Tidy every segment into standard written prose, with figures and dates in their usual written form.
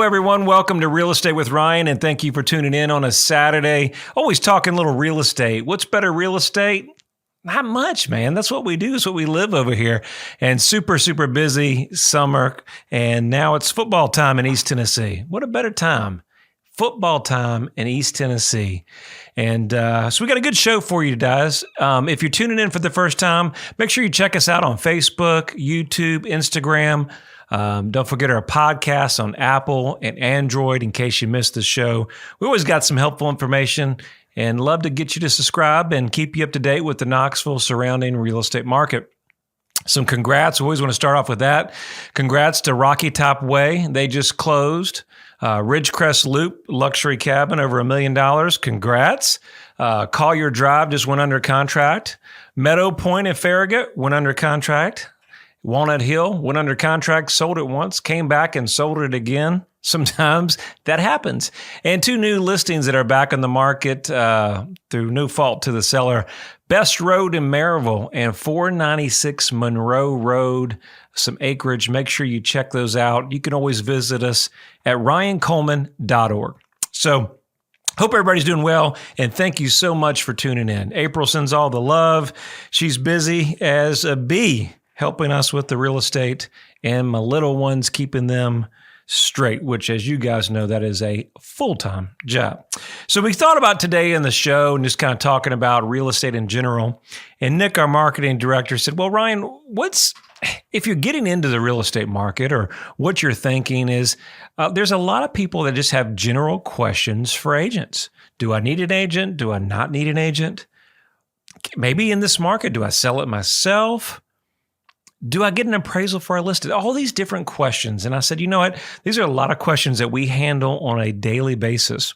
everyone. Welcome to Real Estate with Ryan, and thank you for tuning in on a Saturday. Always talking little real estate. What's better real estate? Not much, man. That's what we do. It's what we live over here. And super, super busy summer. And now it's football time in East Tennessee. What a better time. Football time in East Tennessee. And so we got a good show for you guys. If you're tuning in for the first time, make sure you check us out on Facebook, YouTube, Instagram. Don't forget our podcasts on Apple and Android in case you missed the show. We always got some helpful information and love to get you to subscribe and keep you up to date with the Knoxville surrounding real estate market. Some congrats. We always want to start off with that. Congrats to Rocky Top Way. They just closed. Ridgecrest Loop luxury cabin over $1 million. Congrats. Collier Drive just went under contract. Meadow Point in Farragut went under contract. Walnut Hill went under contract, sold it once, came back and sold it again. Sometimes that happens. And 2 new listings that are back on the market through no fault to the seller. Best Road in Maryville and 496 Monroe Road, some acreage. Make sure you check those out. You can always visit us at ryancoleman.org. So hope everybody's doing well, and thank you so much for tuning in. April sends all the love. She's busy as a bee, helping us with the real estate, and my little ones, keeping them straight, which, as you guys know, that is a full-time job. So we thought about today in the show and just kind of talking about real estate in general. And Nick, our marketing director, said, well, Ryan, if you're getting into the real estate market, or what you're thinking is, there's a lot of people that just have general questions for agents. Do I need an agent? Do I not need an agent? Maybe in this market, do I sell it myself? Do I get an appraisal for I listed? All these different questions. And I said, you know what? These are a lot of questions that we handle on a daily basis.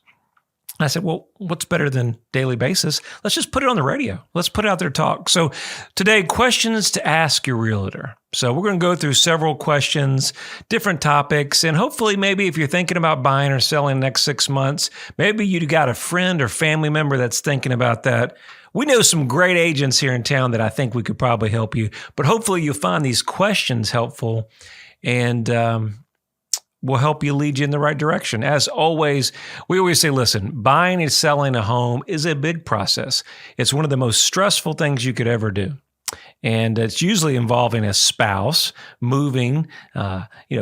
I said, well, what's better than daily basis? Let's just put it on the radio. Let's put it out there to talk. So today, questions to ask your realtor. So we're going to go through several questions, different topics, and hopefully maybe if you're thinking about buying or selling the next 6 months, maybe you got a friend or family member that's thinking about that. We know some great agents here in town that I think we could probably help you, but hopefully you'll find these questions helpful and will help you lead you in the right direction. As always, we always say, listen, buying and selling a home is a big process. It's one of the most stressful things you could ever do. And it's usually involving a spouse, moving,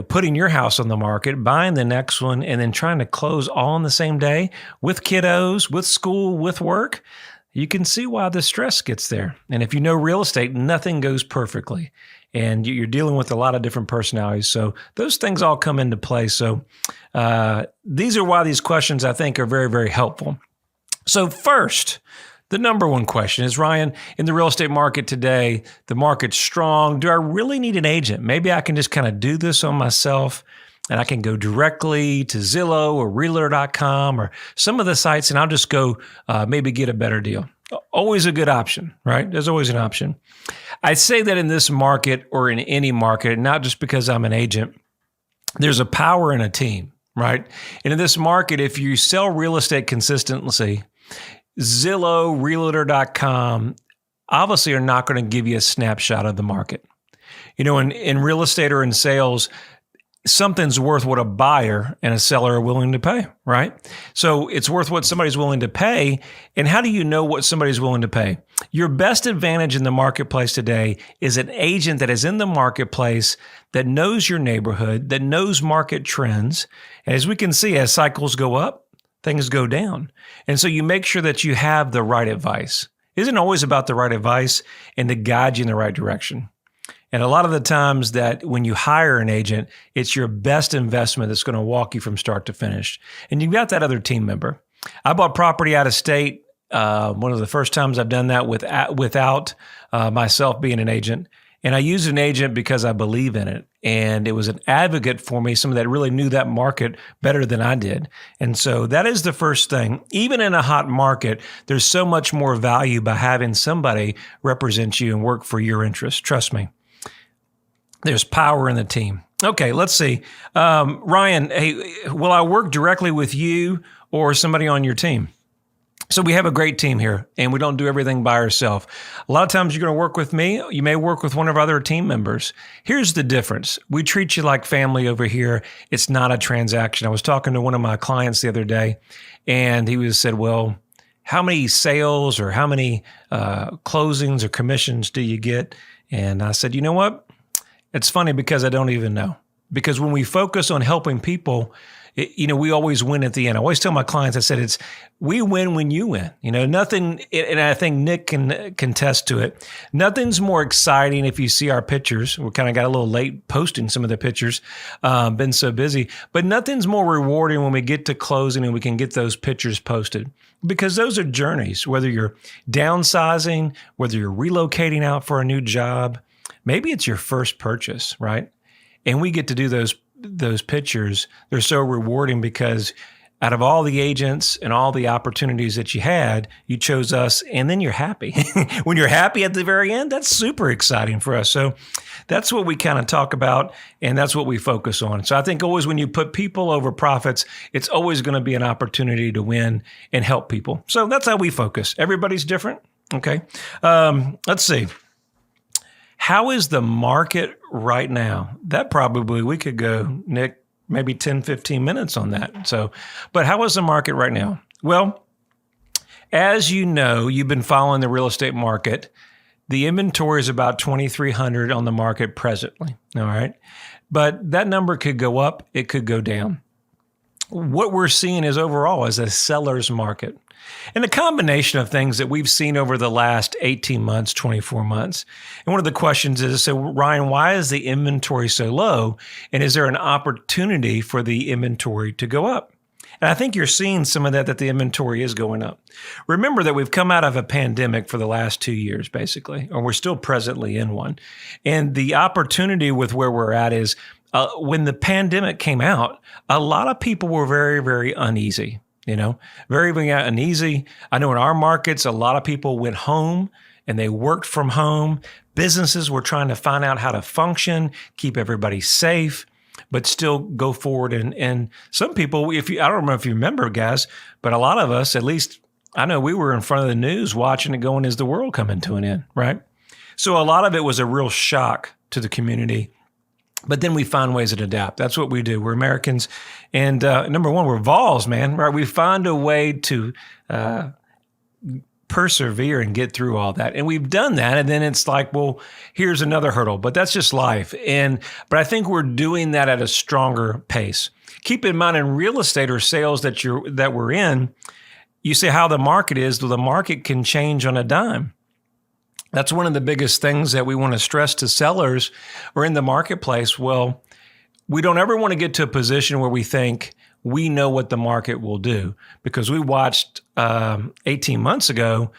putting your house on the market, buying the next one, and then trying to close all on the same day with kiddos, with school, with work. You can see why the stress gets there. And if you know real estate, nothing goes perfectly. And you're dealing with a lot of different personalities. So those things all come into play. So these are why these questions, I think, are very, very helpful. So first, the number one question is, Ryan, in the real estate market today, the market's strong. Do I really need an agent? Maybe I can just kind of do this on myself. And I can go directly to Zillow or Realtor.com or some of the sites, and I'll just go maybe get a better deal. Always a good option, right? There's always an option. I say that in this market or in any market, not just because I'm an agent, there's a power in a team, right? And in this market, if you sell real estate consistently, Zillow, Realtor.com obviously are not going to give you a snapshot of the market. You know, in real estate or in sales, something's worth what a buyer and a seller are willing to pay, right? So it's worth what somebody's willing to pay. And how do you know what somebody's willing to pay? Your best advantage in the marketplace today is an agent that is in the marketplace that knows your neighborhood, that knows market trends. And as we can see, as cycles go up, things go down. And so you make sure that you have the right advice. It isn't always about the right advice and to guide you in the right direction. And a lot of the times that when you hire an agent, it's your best investment that's going to walk you from start to finish. And you've got that other team member. I bought property out of state. One of the first times I've done that without myself being an agent. And I used an agent because I believe in it. And it was an advocate for me, someone that really knew that market better than I did. And so that is the first thing. Even in a hot market, there's so much more value by having somebody represent you and work for your interests. Trust me. There's power in the team. Okay, let's see. Ryan, hey, will I work directly with you or somebody on your team? So we have a great team here, and we don't do everything by ourselves. A lot of times you're going to work with me. You may work with one of our other team members. Here's the difference. We treat you like family over here. It's not a transaction. I was talking to one of my clients the other day, and he said, well, how many sales or how many closings or commissions do you get? And I said, you know what? It's funny because I don't even know. Because when we focus on helping people, we always win at the end. I always tell my clients, I said, we win when you win. Nothing, and I think Nick can contest to it. Nothing's more exciting if you see our pictures. We kind of got a little late posting some of the pictures, been so busy. But nothing's more rewarding when we get to closing and we can get those pictures posted. Because those are journeys, whether you're downsizing, whether you're relocating out for a new job, maybe it's your first purchase, right? And we get to do those pictures. They're so rewarding because out of all the agents and all the opportunities that you had, you chose us, and then you're happy. When you're happy at the very end, that's super exciting for us. So that's what we kind of talk about, and that's what we focus on. So I think always when you put people over profits, it's always going to be an opportunity to win and help people. So that's how we focus. Everybody's different. Okay. Let's see. How is the market right now? That probably we could go, Nick, maybe 10, 15 minutes on that. So, but how is the market right now? Well, as you know, you've been following the real estate market. The inventory is about 2,300 on the market presently. All right. But that number could go up. It could go down. What we're seeing is overall is a seller's market. And the combination of things that we've seen over the last 18 months, 24 months. And one of the questions is, so Ryan, why is the inventory so low? And is there an opportunity for the inventory to go up? And I think you're seeing some of that the inventory is going up. Remember that we've come out of a pandemic for the last 2 years, basically, or we're still presently in one. And the opportunity with where we're at is when the pandemic came out, a lot of people were very, very uneasy. Very, very uneasy. I know in our markets, a lot of people went home and they worked from home. Businesses were trying to find out how to function, keep everybody safe, but still go forward. And some people, I don't know if you remember, guys, but a lot of us, at least I know we were in front of the news watching it going, is the world coming to an end, right? So a lot of it was a real shock to the community. But then we find ways to adapt. That's what we do. We're Americans. And number one, we're Vols, man, right? We find a way to persevere and get through all that. And we've done that. And then it's like, well, here's another hurdle. But that's just life. But I think we're doing that at a stronger pace. Keep in mind, in real estate or sales that we're in, you see how the market is. Well, the market can change on a dime. That's one of the biggest things that we want to stress to sellers or in the marketplace. Well, we don't ever want to get to a position where we think we know what the market will do, because we watched 18 months ago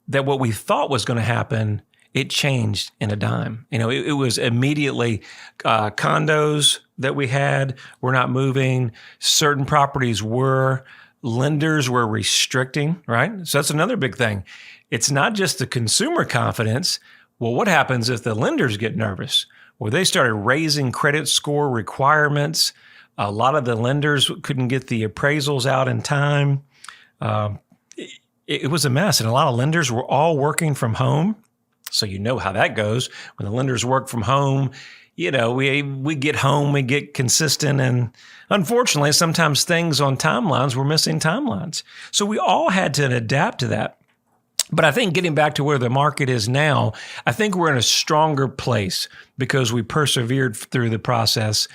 that what we thought was going to happen, it changed in a dime. It was immediately condos that we had were not moving. Certain properties were. Lenders were restricting, right? So that's another big thing. It's not just the consumer confidence. Well, what happens if the lenders get nervous? Well, they started raising credit score requirements. A lot of the lenders couldn't get the appraisals out in time. It was a mess. And a lot of lenders were all working from home. So you know how that goes. When the lenders work from home, we get home, we get consistent. And unfortunately, sometimes things on timelines, we're missing timelines. So we all had to adapt to that. But I think getting back to where the market is now, I think we're in a stronger place because we persevered through the process.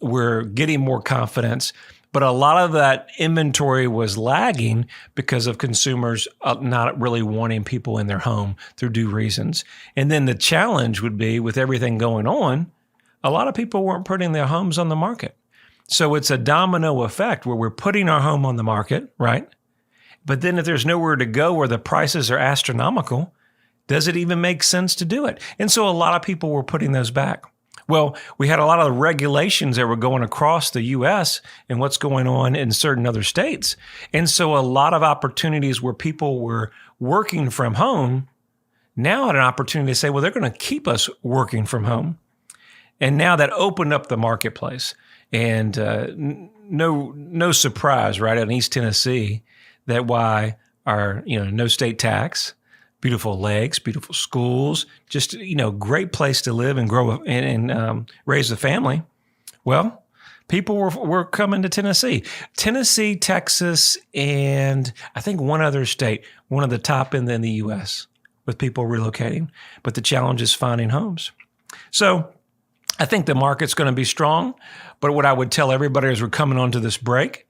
We're getting more confidence. But a lot of that inventory was lagging because of consumers not really wanting people in their home through due reasons. And then the challenge would be with everything going on, a lot of people weren't putting their homes on the market. So it's a domino effect where we're putting our home on the market, right? But then if there's nowhere to go where the prices are astronomical, does it even make sense to do it? And so a lot of people were putting those back. Well, we had a lot of regulations that were going across the U.S. and what's going on in certain other states. And so a lot of opportunities where people were working from home now had an opportunity to say, well, they're going to keep us working from home. And now that opened up the marketplace. And no surprise, right, in East Tennessee, that why our, no state tax, beautiful lakes, beautiful schools, just, great place to live and grow and raise a family. Well, people were coming to Tennessee. Tennessee, Texas, and I think one other state, one of the top in the U.S. with people relocating. But the challenge is finding homes. So I think the market's going to be strong. But what I would tell everybody as we're coming onto this break,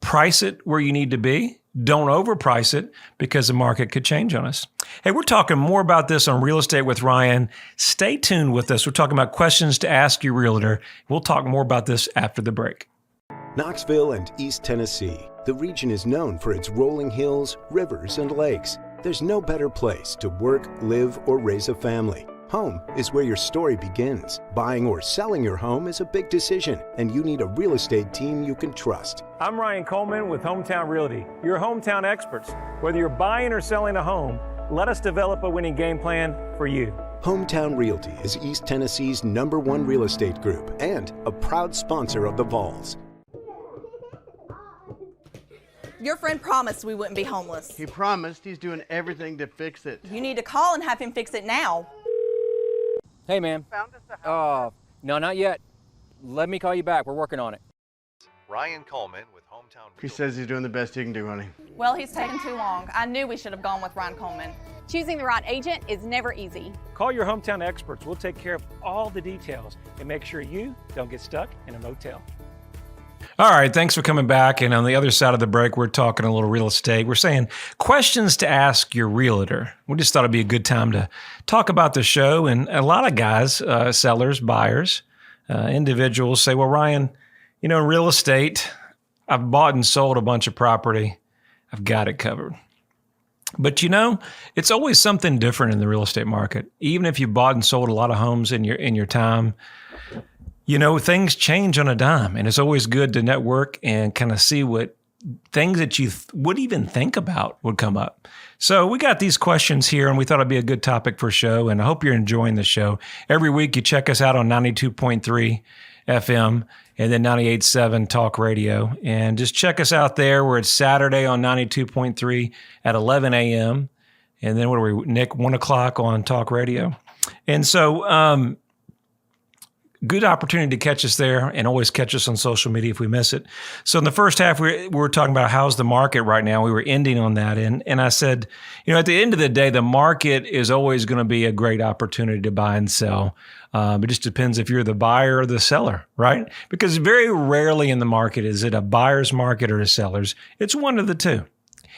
price it where you need to be. Don't overprice it because the market could change on us. Hey, we're talking more about this on Real Estate with Ryan. Stay tuned with us. We're talking about questions to ask your realtor. We'll talk more about this after the break. Knoxville and East Tennessee. The region is known for its rolling hills, rivers, and lakes. There's no better place to work, live, or raise a family. Home is where your story begins. Buying or selling your home is a big decision, and you need a real estate team you can trust. I'm Ryan Coleman with Hometown Realty, your hometown experts. Whether you're buying or selling a home, let us develop a winning game plan for you. Hometown Realty is East Tennessee's #1 real estate group and a proud sponsor of the Vols. Your friend promised we wouldn't be homeless. He promised. He's doing everything to fix it. You need to call and have him fix it now. Hey, man. No, not yet. Let me call you back. We're working on it. Ryan Coleman with Hometown Realty. He says he's doing the best he can do, honey. Well, he's taking too long. I knew we should have gone with Ryan Coleman. Choosing the right agent is never easy. Call your hometown experts. We'll take care of all the details and make sure you don't get stuck in a motel. All right, thanks for coming back. And on the other side of the break, we're talking a little real estate. We're saying questions to ask your realtor. We just thought it'd be a good time to talk about the show. And a lot of guys, sellers, buyers, individuals say, well, Ryan, in real estate, I've bought and sold a bunch of property. I've got it covered. But it's always something different in the real estate market. Even if you bought and sold a lot of homes in your time, things change on a dime, and it's always good to network and kind of see what things that you would even think about would come up. So we got these questions here, and we thought it'd be a good topic for a show, and I hope you're enjoying the show. Every week you check us out on 92.3 FM and then 98.7 Talk Radio, and just check us out there where it's Saturday on 92.3 at 11 a.m., and then what are we, Nick, 1 o'clock on Talk Radio. And so good opportunity to catch us there, and always catch us on social media if we miss it. So in the first half, we were talking about how's the market right now. We were ending on that. And I said, at the end of the day, the market is always going to be a great opportunity to buy and sell. It just depends if you're the buyer or the seller, right? Because very rarely in the market is it a buyer's market or a seller's. It's one of the two.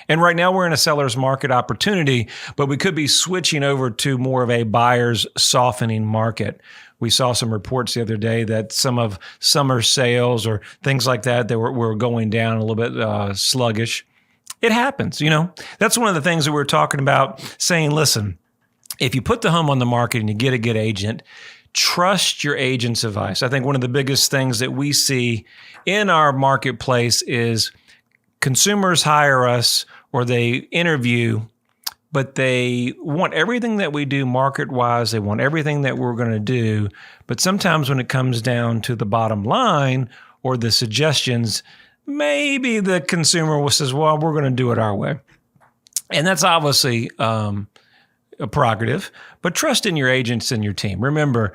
And right now we're in a seller's market opportunity, but we could be switching over to more of a buyer's softening market. We saw some reports the other day that some of summer sales or things like that were going down a little bit sluggish. It happens, That's one of the things that we're talking about, saying, listen, if you put the home on the market and you get a good agent, trust your agent's advice. I think one of the biggest things that we see in our marketplace is consumers hire us or they interview, but they want everything that we do market-wise. They want everything that we're going to do. But sometimes when it comes down to the bottom line or the suggestions, maybe the consumer says, well, we're going to do it our way. And that's obviously a prerogative, but trust in your agents and your team. Remember,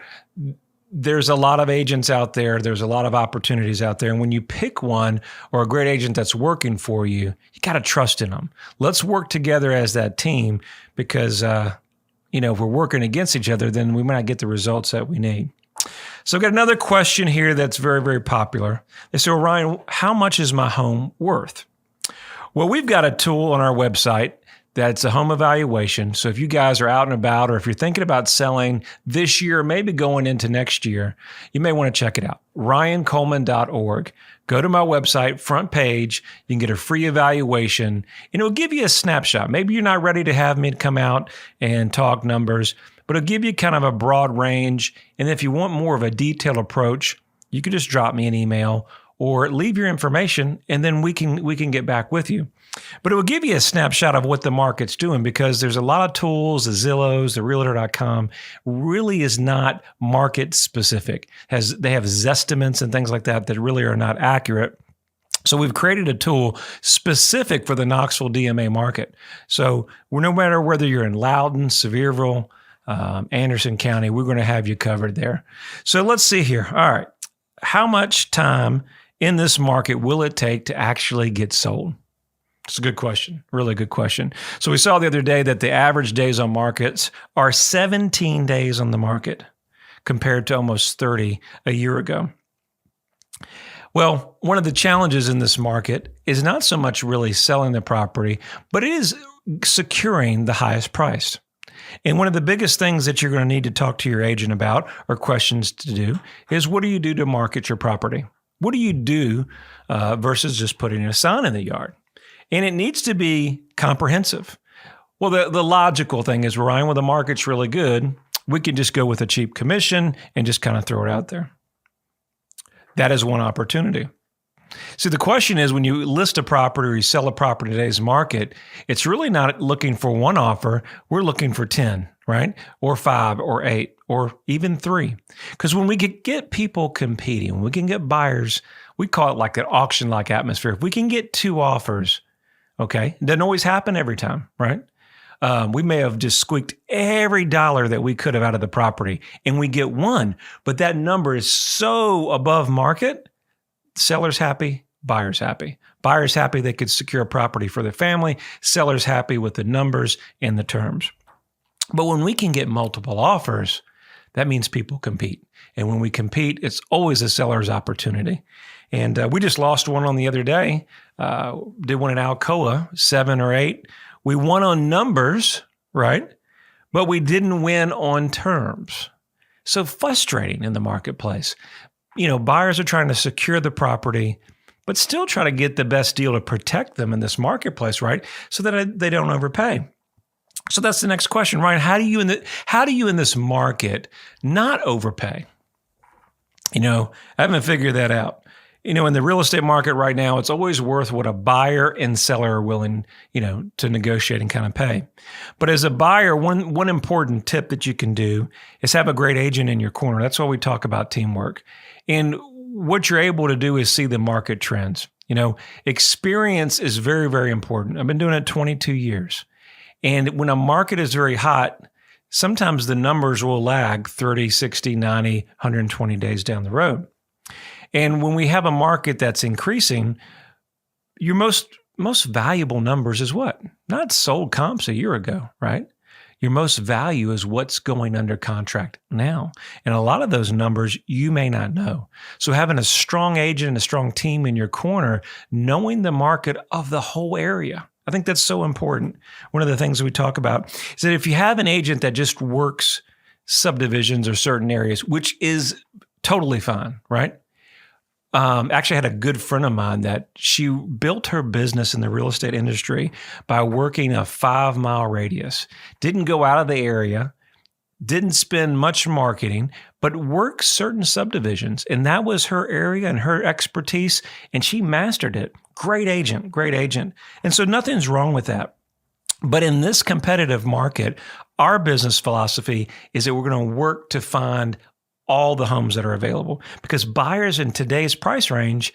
there's a lot of agents out there. There's a lot of opportunities out there. And when you pick one or a great agent that's working for you, you got to trust in them. Let's work together as that team because, if we're working against each other, then we might not get the results that we need. So I've got another question here that's very, very popular. They say, well, Ryan, how much is my home worth? Well, we've got a tool on our website that's a home evaluation. So if you guys are out and about, or if you're thinking about selling this year, maybe going into next year, you may want to check it out. RyanColeman.org. Go to my website, front page. You can get a free evaluation, and it'll give you a snapshot. Maybe you're not ready to have me come out and talk numbers, but it'll give you kind of a broad range. And if you want more of a detailed approach, you can just drop me an email or leave your information, and then we can get back with you. But it will give you a snapshot of what the market's doing, because there's a lot of tools, the Zillows, the Realtor.com really is not market specific. They have Zestimates and things like that really are not accurate. So we've created a tool specific for the Knoxville DMA market. So no matter whether you're in Loudoun, Sevierville, Anderson County, we're going to have you covered there. So let's see here. All right. How much time in this market will it take to actually get sold? It's a good question. Really good question. So we saw the other day that the average days on markets are 17 days on the market compared to almost 30 a year ago. Well, one of the challenges in this market is not so much really selling the property, but it is securing the highest price. And one of the biggest things that you're going to need to talk to your agent about, or questions to do, is what do you do to market your property? What do you do versus just putting a sign in the yard? And it needs to be comprehensive. Well, the logical thing is, Ryan, well, the market's really good. We can just go with a cheap commission and just kind of throw it out there. That is one opportunity. So the question is, when you list a property or you sell a property in today's market, it's really not looking for one offer. We're looking for 10, right? Or 5 or 8 or even 3. Because when we get people competing, when we can get buyers, we call it like an auction-like atmosphere. If we can get 2 offers, okay, it doesn't always happen every time, right? We may have just squeaked every dollar that we could have out of the property, and we get 1, but that number is so above market. Seller's happy, buyer's happy. Buyer's happy they could secure a property for their family. Seller's happy with the numbers and the terms. But when we can get multiple offers, that means people compete. And when we compete, it's always a seller's opportunity. And we just lost one on the other day. Did one in Alcoa, 7 or 8. We won on numbers, right? But we didn't win on terms. So frustrating in the marketplace. You know, buyers are trying to secure the property, but still try to get the best deal to protect them in this marketplace, right? So that they don't overpay. So that's the next question, Ryan. How do you in this market not overpay? You know, I haven't figured that out. You know, in the real estate market right now, it's always worth what a buyer and seller are willing, you know, to negotiate and kind of pay. But as a buyer, one important tip that you can do is have a great agent in your corner. That's why we talk about teamwork. And what you're able to do is see the market trends. You know, experience is very, very important. I've been doing it 22 years. And when a market is very hot, sometimes the numbers will lag 30, 60, 90, 120 days down the road. And when we have a market that's increasing, your most valuable numbers is what? Not sold comps a year ago, right? Your most value is what's going under contract now. And a lot of those numbers you may not know. So having a strong agent and a strong team in your corner, knowing the market of the whole area, I think that's so important. One of the things we talk about is that if you have an agent that just works subdivisions or certain areas, which is totally fine, right? Actually, I had a good friend of mine that she built her business in the real estate industry by working a 5-mile radius. Didn't go out of the area, didn't spend much marketing, but worked certain subdivisions. And that was her area and her expertise, and she mastered it. Great agent, great agent. And so nothing's wrong with that. But in this competitive market, our business philosophy is that we're going to work to find all the homes that are available, because buyers in today's price range,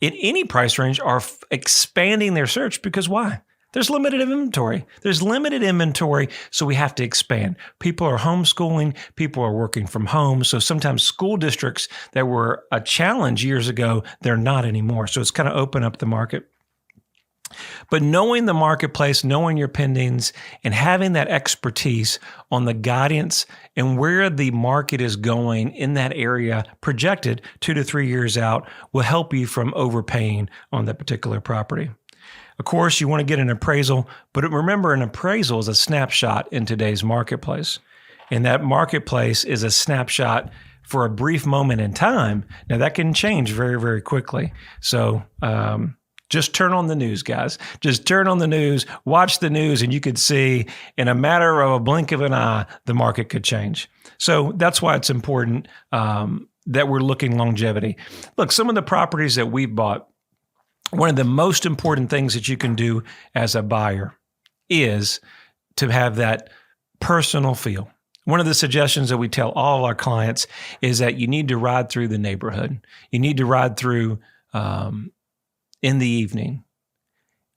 in any price range, are expanding their search. Because why? There's limited inventory. So we have to expand. People are homeschooling. People are working from home. So sometimes school districts that were a challenge years ago, they're not anymore. So it's kind of opened up the market. But knowing the marketplace, knowing your pendings, and having that expertise on the guidance and where the market is going in that area projected 2 to 3 years out will help you from overpaying on that particular property. Of course, you want to get an appraisal, but remember, an appraisal is a snapshot in today's marketplace. And that marketplace is a snapshot for a brief moment in time. Now, that can change very, very quickly. So, just turn on the news, guys. Just turn on the news, watch the news, and you could see in a matter of a blink of an eye, the market could change. So that's why it's important that we're looking longevity. Look, some of the properties that we've bought, one of the most important things that you can do as a buyer is to have that personal feel. One of the suggestions that we tell all of our clients is that you need to ride through the neighborhood. You need to ride through in the evening,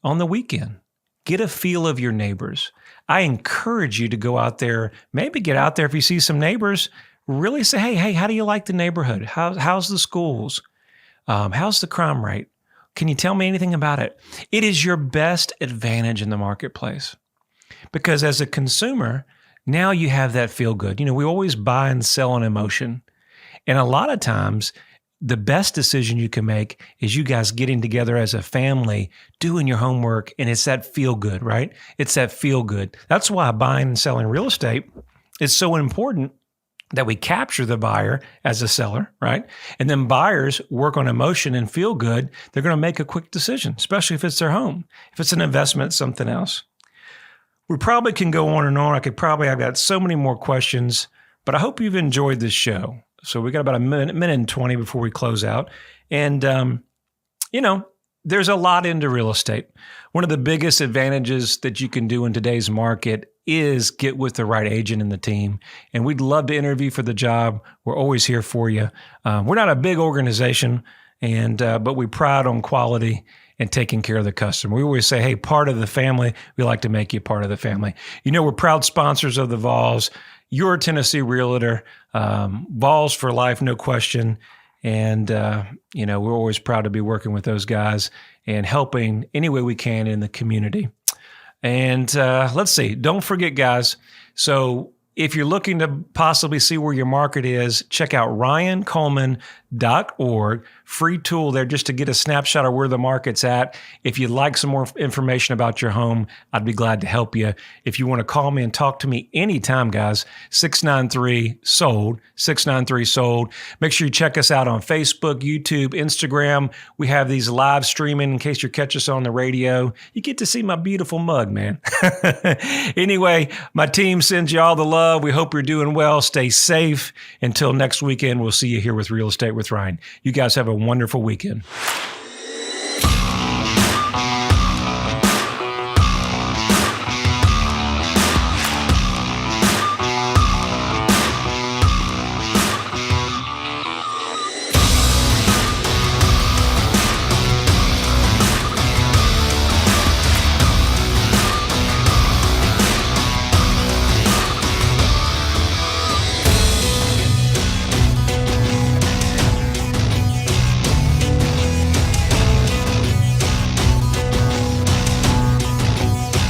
on the weekend. Get a feel of your neighbors. I encourage you to go out there, maybe get out there if you see some neighbors, really say, hey, how do you like the neighborhood? How's the schools? How's the crime rate? Can you tell me anything about it? It is your best advantage in the marketplace because as a consumer, now you have that feel good. You know, we always buy and sell on emotion. And a lot of times, the best decision you can make is you guys getting together as a family, doing your homework, and it's that feel good, right? It's that feel good. That's why buying and selling real estate is so important that we capture the buyer as a seller, right? And then buyers work on emotion and feel good. They're going to make a quick decision, especially if it's their home. If it's an investment, something else. We probably can go on and on. I've got so many more questions, but I hope you've enjoyed this show. So we got about a minute and 20 before we close out. And, there's a lot into real estate. One of the biggest advantages that you can do in today's market is get with the right agent in the team. And we'd love to interview for the job. We're always here for you. We're not a big organization, but we pride on quality and taking care of the customer. We always say, hey, part of the family, we like to make you part of the family. We're proud sponsors of the Vols. Your Tennessee Realtor, Vols for life, no question. And, we're always proud to be working with those guys and helping any way we can in the community. And let's see, don't forget, guys. So if you're looking to possibly see where your market is, check out ryancoleman.org. Free tool there just to get a snapshot of where the market's at. If you'd like some more information about your home, I'd be glad to help you. If you want to call me and talk to me anytime, guys, 693-SOLD, 693-SOLD. Make sure you check us out on Facebook, YouTube, Instagram. We have these live streaming in case you catch us on the radio. You get to see my beautiful mug, man. Anyway, my team sends you all the love. We hope you're doing well. Stay safe. Until next weekend, we'll see you here with Real Estate with Ryan. You guys have a wonderful weekend.